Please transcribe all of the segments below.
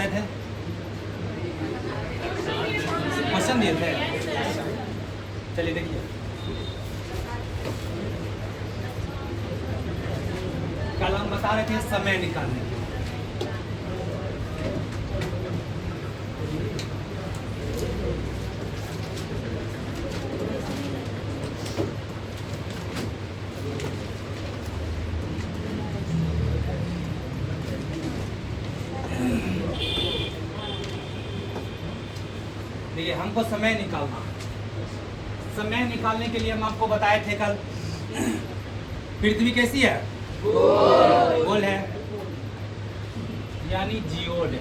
थे क्वेश्चन दिए थे। चलिए देखिए, कल हम बता रहे थे समय निकालने के। देखिए, हमको समय निकालना, समय निकालने के लिए हम आपको बताए थे कल, पृथ्वी कैसी है? गोल है, यानी जियोड है।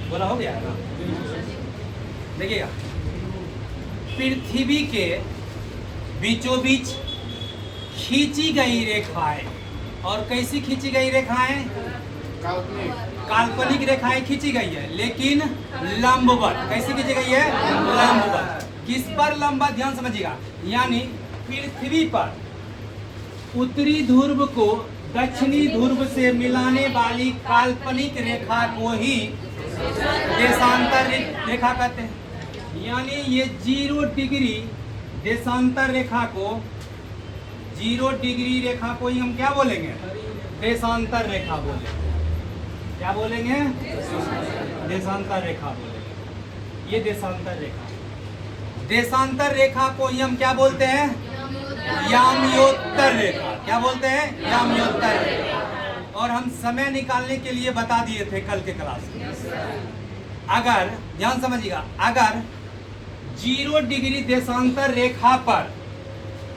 बोला हो गया है ना? देखिएगा, पृथ्वी के बीचों बीच खींची गई रेखाएं, और कैसी खींची गई रेखाएं? काल्पनिक रेखाएं खींची गई है, लेकिन लंबवत। कैसे खींची गई है? लंबवत। किस पर लंबवत? ध्यान समझिएगा, यानी पृथ्वी पर उत्तरी ध्रुव को दक्षिणी ध्रुव से मिलाने वाली काल्पनिक रेखा को ही देशांतर रेखा कहते हैं। यानी ये 0 डिग्री देशांतर रेखा को, 0 डिग्री रेखा को ही हम क्या बोलेंगे? देशांतर रेखा बोलेंगे। क्या बोलेंगे? देशांतर रेखा बोलेंगे। ये देशांतर रेखा, देशांतर रेखा को ही हम क्या बोलते हैं? याम्योत्तर रेखा। क्या बोलते हैं? याम्योत्तर रेखा। और हम समय निकालने के लिए बता दिए थे कल के क्लास में। अगर ध्यान समझिएगा, अगर 0 डिग्री देशांतर रेखा पर,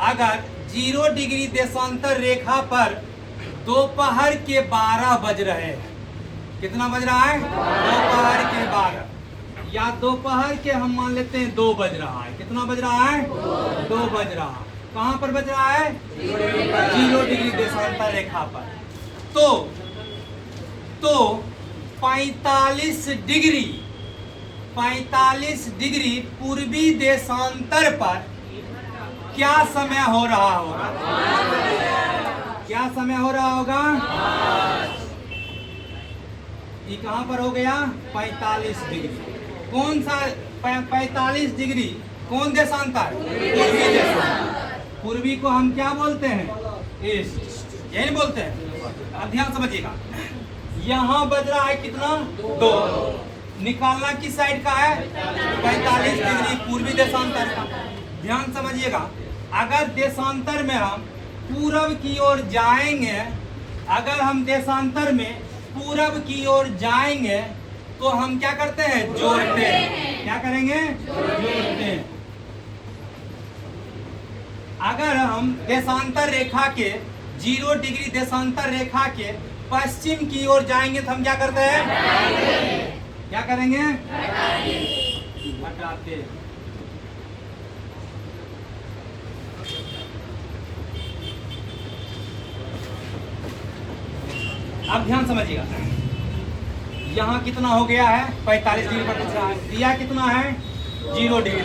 अगर 0 डिग्री देशांतर रेखा पर दोपहर के 12 बज रहे हैं। कितना बज रहा है? दोपहर के 12, या दोपहर के हम मान लेते हैं 2 बज रहा है। कितना बज रहा है? 2 बज रहा है। कहाँ पर बज रहा है? 0 डिग्री देशांतर रेखा पर। तो 45 डिग्री पूर्वी देशांतर पर क्या समय हो रहा होगा? क्या समय हो रहा होगा? ये कहाँ पर हो गया? 45 डिग्री। कौन सा 45 डिग्री? कौन देशांतर? पूर्वी देशांतर। पूर्वी को हम क्या बोलते हैं? ईस्ट। यही बोलते हैं। अब ध्यान समझिएगा, यहाँ बज रहा है कितना? 2। निकालना किस साइड का है? 45 डिग्री पूर्वी देशांतर का। ध्यान समझिएगा, अगर देशांतर में हम पूरब की ओर जाएंगे, अगर हम देशांतर में पूरब की ओर जाएंगे तो हम क्या करते हैं? जोड़ते हैं। क्या करेंगे? जोड़ते हैं। अगर हम देशांतर रेखा के 0 डिग्री देशांतर रेखा के पश्चिम की ओर जाएंगे तो हम क्या करते हैं? क्या करेंगे? घटाते। अब ध्यान समझिएगा, यहाँ कितना हो गया है? 45 डिग्री पर पूछ रहा है। दिया कितना है? 0 डिग्री।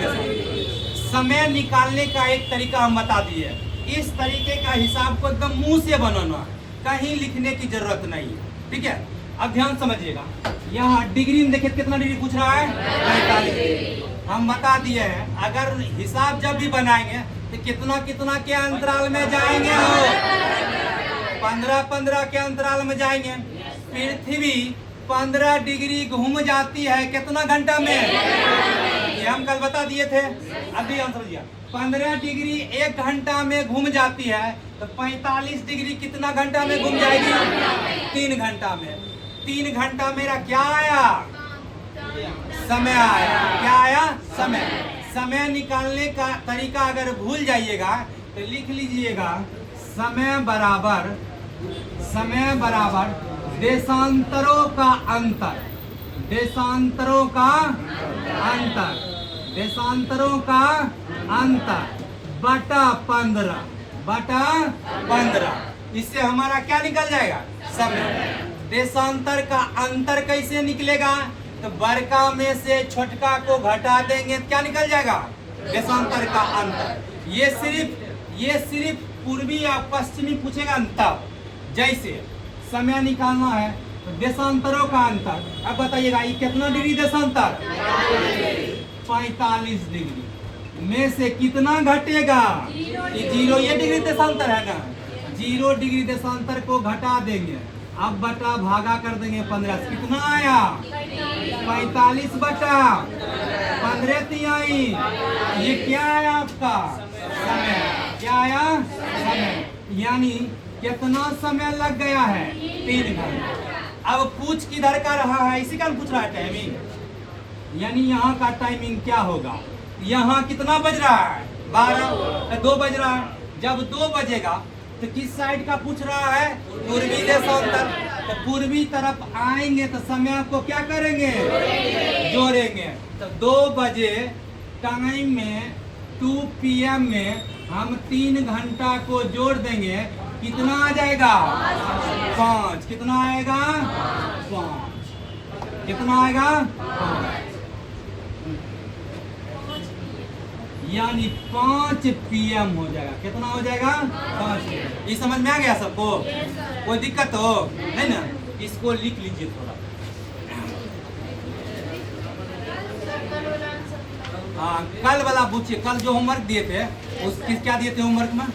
समय निकालने का एक तरीका हम बता दिए। इस तरीके का हिसाब को एकदम मुंह से बनाना है, कहीं लिखने की जरूरत नहीं है। ठीक है? अब ध्यान समझिएगा, यहाँ डिग्री में देखिए कितना डिग्री पूछ रहा है? 45 डिग्री। हम बता दिए हैं, अगर हिसाब जब भी बनाएंगे तो कितना कितना के अंतराल में जाएंगे? 15-15 के अंतराल में जाएंगे। पृथ्वी 15 डिग्री घूम जाती है कितना घंटा में? ये हम कल बता दिए थे। अभी हम समझिए, 15 डिग्री 1 घंटा में घूम जाती है, तो 45 डिग्री कितना घंटा में घूम जाएगी? 3 घंटा में। 3 घंटा मेरा क्या आया? समय आया। क्या आया? समय। समय निकालने का तरीका अगर भूल जाइएगा तो लिख लीजिएगा, समय बराबर देशांतरों का अंतर, देशांतरों का अंतर, देशांतरों का अंतर बटा 15। इससे हमारा क्या निकल जाएगा? समय। देशांतर का अंतर कैसे निकलेगा? तो बड़का में से छोटका को घटा देंगे, क्या निकल जाएगा? देशांतर का अंतर। ये सिर्फ पूर्वी या पश्चिमी पूछेगा तब। जैसे समय निकालना है तो देशांतरों का अंतर। अब बताइएगा ये कितना डिग्री देशांतर? 45 डिग्री में से कितना घटेगा? ये 0, ये डिग्री देशांतर है ना, 0 डिग्री देशांतर को घटा देंगे। अब बटा भागा कर देंगे 15 से, कितना आया? 45 बटा 15 तिहाई। ये क्या आया आपका? समय। क्या आया? समय। यानी कितना समय लग गया है? 3 घंटा। अब पूछ किधर का रहा है? इसी का पूछ रहा है टाइमिंग। यानी यहाँ का टाइमिंग क्या होगा? यहाँ कितना बज रहा है? 12, 2 बज रहा है। जब 2 बजेगा तो किस साइड का पूछ रहा है? पूर्वी देशांतर। तो पूर्वी तरफ आएंगे तो समय को क्या करेंगे? जोड़ेंगे। तो 2 बजे टाइम में 2 PM में हम 3 घंटा को जोड़ देंगे, कितना आ जाएगा? 5। कितना आएगा? 5। कितना आएगा? 5। यानी 5 PM हो जाएगा। कितना हो जाएगा? 5 PM। ये समझ में आ गया सबको? कोई दिक्कत हो नहीं ना? इसको लिख लीजिए थोड़ा। हाँ, कल वाला पूछिए। कल जो होमवर्क दिए थे उसकी क्या दिए थे होमवर्क में?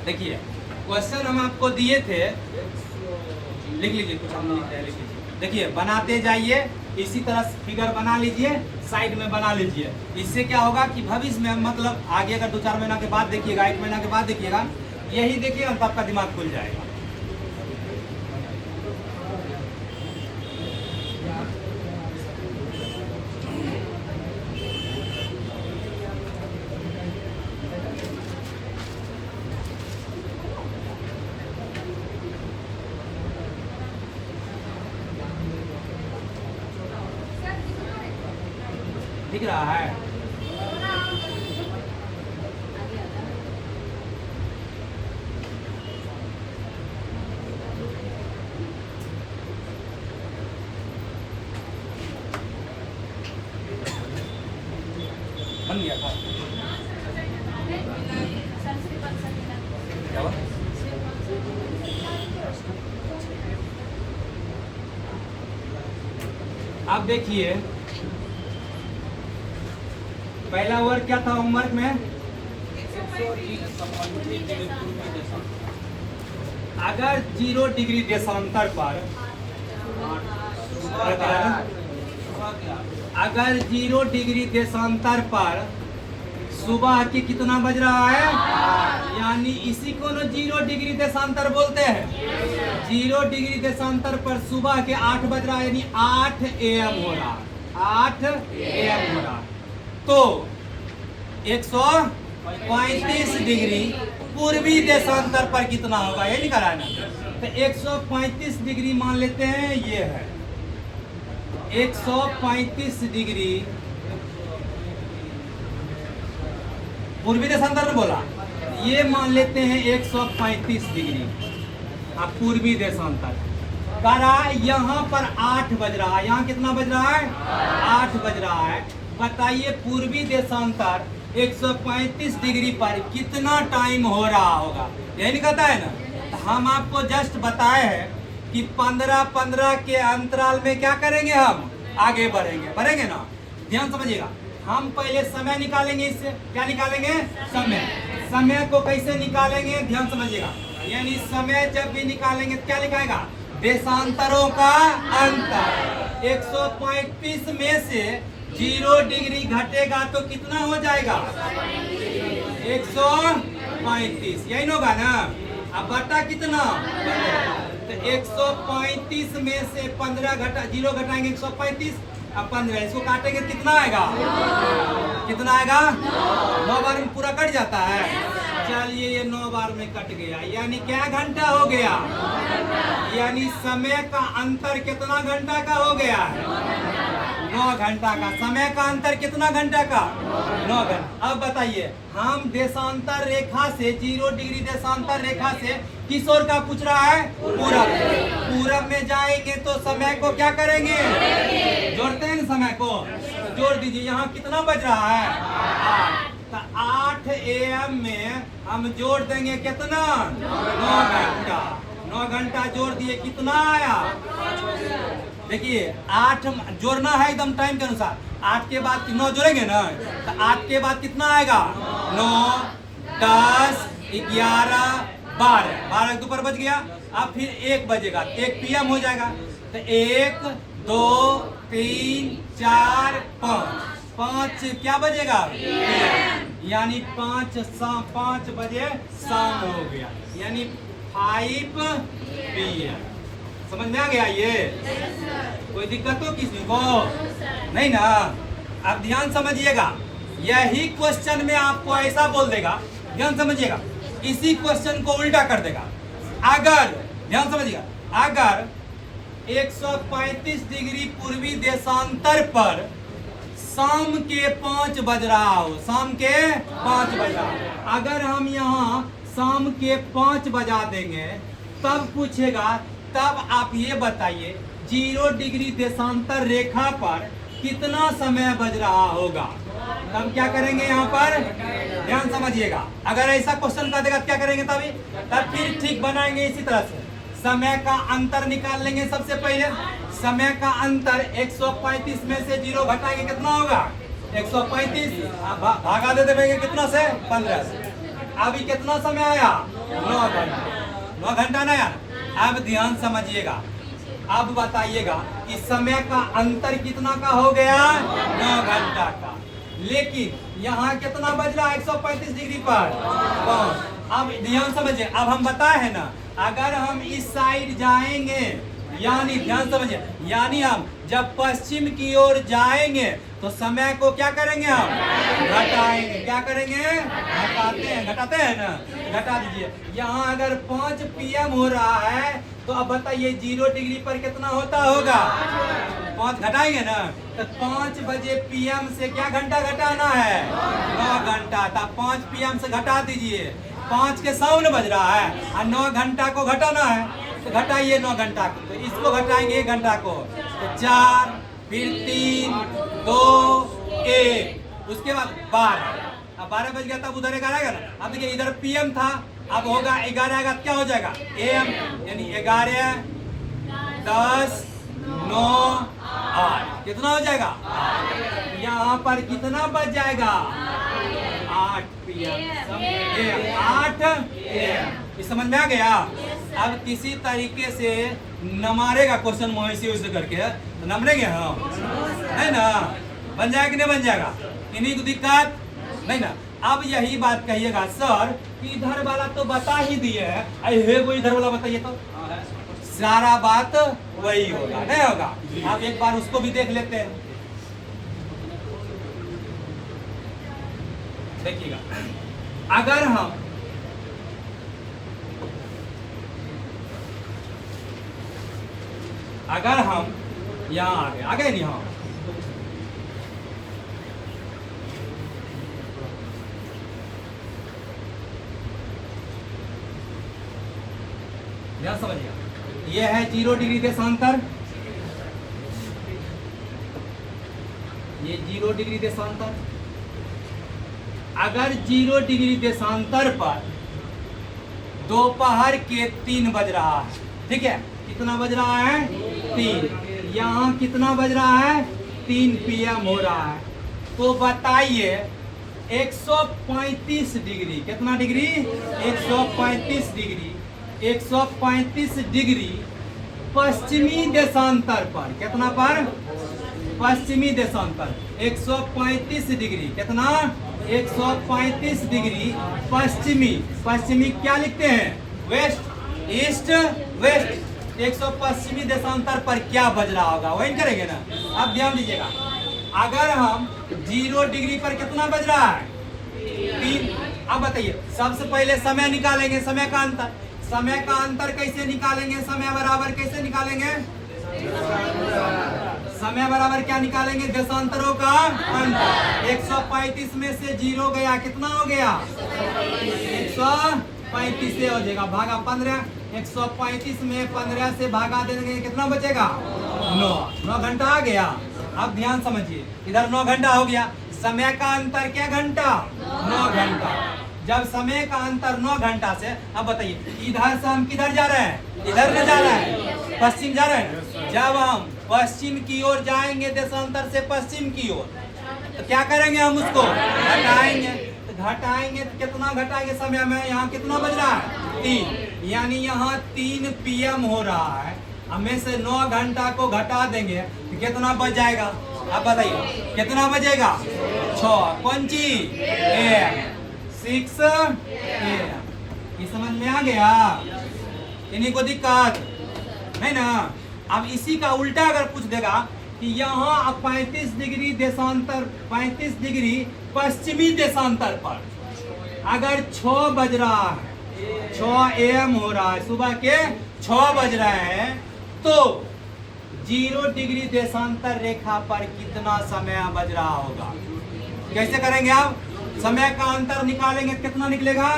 देखिए क्वेश्चन हम आपको दिए थे, लिख लीजिए। कुछ हम लिखते हैं, लिख लीजिए। देखिए बनाते जाइए, इसी तरह फिगर बना लीजिए, साइड में बना लीजिए। इससे क्या होगा कि भविष्य में मतलब आगे अगर 2-4 महीना के बाद देखिएगा, 1 महीना के बाद देखिएगा, यही देखिएगा तो आपका दिमाग खुल जाएगा। दिख रहा है? बन गया था? क्या हुआ? आप देखिए पहला वर्ग क्या था होमवर्क में? अगर 0 डिग्री देशांतर पर, अगर 0 डिग्री देशांतर पर सुबह के कितना बज रहा है? यानी इसी को ना 0 डिग्री देशांतर बोलते हैं। 0 डिग्री देशांतर पर सुबह के 8 बज रहा है, यानी 8 AM हो रहा है। 8 AM हो रहा है। तो 135 डिग्री पूर्वी देशांतर पर कितना होगा? ये निकाला है ना? तो 135 डिग्री मान लेते हैं, ये है 135 डिग्री पूर्वी देशांतर में बोला, ये मान लेते हैं 135 डिग्री अब पूर्वी देशांतर करा। यहाँ पर 8 बज रहा है, यहाँ कितना बज रहा है? 8 बज रहा है। बताइए पूर्वी देशांतर 135 डिग्री पर कितना टाइम हो रहा होगा? यही नहीं कहता है ना? तो हम आपको जस्ट बताए हैं कि 15-15 के अंतराल में क्या करेंगे? हम आगे बढ़ेंगे ना। ध्यान समझिएगा। हम पहले समय निकालेंगे। इससे क्या निकालेंगे? समय को कैसे निकालेंगे? ध्यान समझिएगा। यानी समय जब भी निकालेंगे तो क्या लिखाएगा? देशांतरों का अंतर। 135 में से 0 डिग्री घटेगा तो कितना हो जाएगा? 135। यही होगा ना? अब बटा कितना? तो 135 में से 15 घटा 0 घटाएंगे 135। अब 15 इसको काटेंगे कितना आएगा? कितना आएगा? 9 बार में पूरा कट जाता है। चलिए ये 9 बार में कट गया, यानी क्या घंटा हो गया? यानी समय का अंतर कितना घंटा का हो गया है? 9 घंटा का। समय का अंतर कितना घंटा का? 9 घंटा। अब बताइए, हम देशांतर रेखा से 0 डिग्री देशांतर रेखा से किस ओर का पूछ रहा है? पूरब। पूरब में जाएंगे तो समय को क्या करेंगे? जोड़ते हैं ना समय को, जोड़ दीजिए। यहाँ कितना बज रहा है? 8। तो 8 AM में हम जोड़ देंगे कितना? 9 घंटा। 9 घंटा जोड़ दिए, कितना आया? देखिए 8 जोड़ना है एकदम टाइम के अनुसार। 8 के बाद 9 जोड़ेंगे ना, तो 8 के बाद कितना आएगा? 9, 10, 11, 12। 12 दोपहर बज गया। अब फिर 1 बजेगा, 1 PM हो जाएगा। तो 1, 2, 3, 4, 5 क्या बजेगा? यानी 5 बजे शाम हो गया, यानी 5 PM। समझ में आ गया ये? कोई दिक्कत हो किसी को? नहीं ना? अब ध्यान समझिएगा, यही क्वेश्चन में आपको ऐसा बोल देगा, ध्यान समझिएगा, इसी क्वेश्चन को उल्टा कर देगा। अगर ध्यान समझिएगा, अगर 135 डिग्री पूर्वी देशांतर पर शाम के 5 बज रहा हो, शाम के 5 बज रहा हो, अगर हम यहाँ शाम के 5 बजा देंगे तब पूछेगा, तब आप ये बताइए 0 डिग्री देशांतर रेखा पर कितना समय बज रहा होगा। तब क्या करेंगे यहाँ पर? ध्यान समझिएगा, अगर ऐसा क्वेश्चन कर देगा क्या करेंगे? तब फिर ठीक बनाएंगे इसी तरह से। समय का अंतर निकाल लेंगे सबसे पहले। समय का अंतर 135 में से 0 घटाएंगे, कितना होगा? 135। भागा दे देंगे कितना से? 15 से। अभी कितना समय आया? 9 घंटा। 9 घंटा ना यार? अब ध्यान समझिएगा, अब बताइएगा कि समय का अंतर कितना का हो गया? 9 घंटा का। लेकिन यहाँ कितना बज रहा है 135 डिग्री पर? अब ध्यान समझिए, अब हम बताए हैं ना, अगर हम इस साइड जाएंगे, यानी ध्यान समझिए, यानी हम जब पश्चिम की ओर जाएंगे तो समय को क्या करेंगे? हम घटाएंगे। क्या करेंगे? घटाते हैं ना? घटा दीजिए। यहाँ अगर 5 PM हो रहा है तो अब बताइए 0 डिग्री पर कितना होता होगा? 5 घटाएंगे ना, तो 5 बजे PM से क्या घंटा घटाना है? 9 घंटा। तब 5 PM से घटा दीजिए, 5 के सामने बज रहा है और 9 घंटा को घटाना है, तो घटाइए 9 घंटा को। तो इसको घटाएंगे 1 घंटा को, तो 4, फिर 3, 2, 1, उसके बाद 12। अब 12 बज गया, तब उधर 11 आएगा ना। अब देखिए इधर PM था, अब होगा 11 आएगा, क्या हो जाएगा? AM, यानी 11, 10, 9, 8। कितना हो जाएगा? यहाँ पर कितना बज जाएगा? 8 PM। 8 AM। ये समझ में आ गया? अब किसी तरीके से नमारेगा क्वेश्चन मोहिशी उसे करके, तो नमरेंगे हम, है ना? बन जाएगा कि नहीं बन जाएगा? इन्हीं को दिक्कत नहीं ना? अब यही बात कहिएगा, सर कि इधर वाला तो बता ही दिए है, वो इधर वाला बताइए तो सारा बात वही होगा, नहीं होगा? आप एक बार उसको भी देख लेते हैं। देखिएगा, अगर हम यहाँ आ गए नहीं, हाँ, ध्यान समझिएगा, ये है 0 डिग्री देशांतर, ये 0 डिग्री देशांतर। अगर 0 डिग्री देशांतर पर दोपहर के 3 बज रहा है, ठीक है? कितना बज रहा है? 3। यहाँ कितना बज रहा है? 3 PM हो रहा है। तो बताइए 135 डिग्री, कितना डिग्री? 135 डिग्री, 135 डिग्री पश्चिमी देशांतर पर, कितना पर? पश्चिमी देशांतर 135 डिग्री, कितना? 135 डिग्री पश्चिमी। पश्चिमी क्या लिखते हैं? Waste, east, waste. 100 पश्चिमी देशांतर पर क्या बज रहा होगा, वही करेंगे ना? अब ध्यान दीजिएगा, अगर हम 0 डिग्री पर कितना बज रहा है? 3। अब बताइए, सबसे पहले समय निकालेंगे, समय का अंतर। समय का अंतर कैसे निकालेंगे? समय बराबर कैसे निकालेंगे? समय बराबर क्या निकालेंगे? देशांतरों का अंतर। 135 में से 0 गया, कितना हो गया? 135 से हो जाएगा, भागा 15। 135 में 15 से भागा देंगे, कितना बचेगा? 9 घंटा आ गया। अब ध्यान समझिए, इधर 9 घंटा हो गया। समय का अंतर क्या घंटा? 9 घंटा। जब समय का अंतर 9 घंटा से, अब बताइए इधर से हम किधर जा रहे हैं? इधर न जा रहे हैं, पश्चिम जा रहे हैं। जब हम पश्चिम की ओर जाएंगे, देशांतर से पश्चिम की ओर, तो क्या करेंगे? हम उसको घटाएंगे। तो घटाएंगे तो कितना घटाएंगे? समय में यहाँ कितना बज रहा है? 3, यानी यहाँ 3 PM हो रहा है। हमें से 9 घंटा को घटा देंगे तो कितना बच जाएगा? आप बताइए कितना बचेगा? 6 पंची 6 ये समझ में आ गया? इन्हीं को दिक्कत नहीं ना? अब इसी का उल्टा अगर पूछ देगा कि यहाँ 35 डिग्री देशांतर, 35 डिग्री पश्चिमी देशांतर पर अगर 6 बज रहा है, 6 AM हो रहा है, सुबह के 6 बज रहे हैं, तो 0 डिग्री देशांतर रेखा पर कितना समय बज रहा होगा? कैसे करेंगे आप? समय का अंतर निकालेंगे, कितना निकलेगा?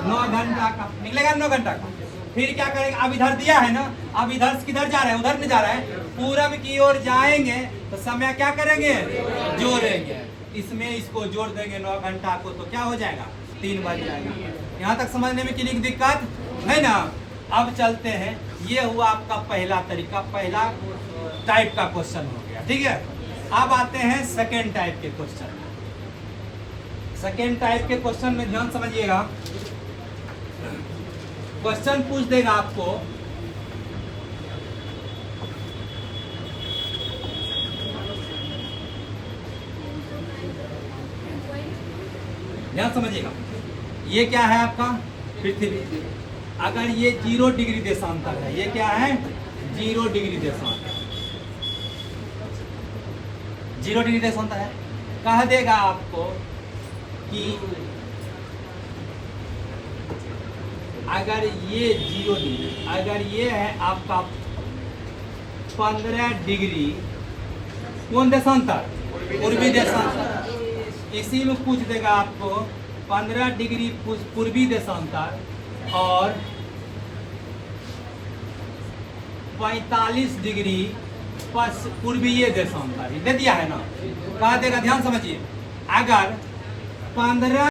9 घंटा का निकलेगा, 9 घंटा का। फिर क्या करेंगे? अब इधर दिया है ना, अब इधर से किधर जा रहे हैं? उधर नहीं जा रहे हैं, पूरब की ओर जाएंगे तो समय क्या करेंगे? जोड़ेंगे। इसमें इसको जोड़ देंगे 9 घंटा को, तो क्या हो जाएगा? 3 बज जाएगा। यहाँ तक समझने में किसी दिक्कत नहीं ना? अब चलते हैं, ये हुआ आपका पहला तरीका, पहला टाइप का क्वेश्चन हो गया, ठीक है। अब आते हैं सेकेंड टाइप के क्वेश्चन। सेकेंड टाइप के क्वेश्चन में ध्यान समझिएगा। क्वेश्चन पूछ देगा आपको ध्यान समझिएगा, ये क्या है आपका? पृथ्वी। अगर ये 0 डिग्री देशांतर है, ये क्या है? 0 डिग्री देशांतर, 0 डिग्री देशांतर है। कह देगा आपको कि अगर ये 0 डिग्री, अगर ये है आपका 15 डिग्री, कौन देशांतर? पूर्वी देशांतर। इसी में पूछ देगा आपको 15 डिग्री पूर्वी देशांतर और 45 डिग्री पूर्वीय देशांतर, दे दिया है ना? कहा देगा, ध्यान समझिए, अगर 15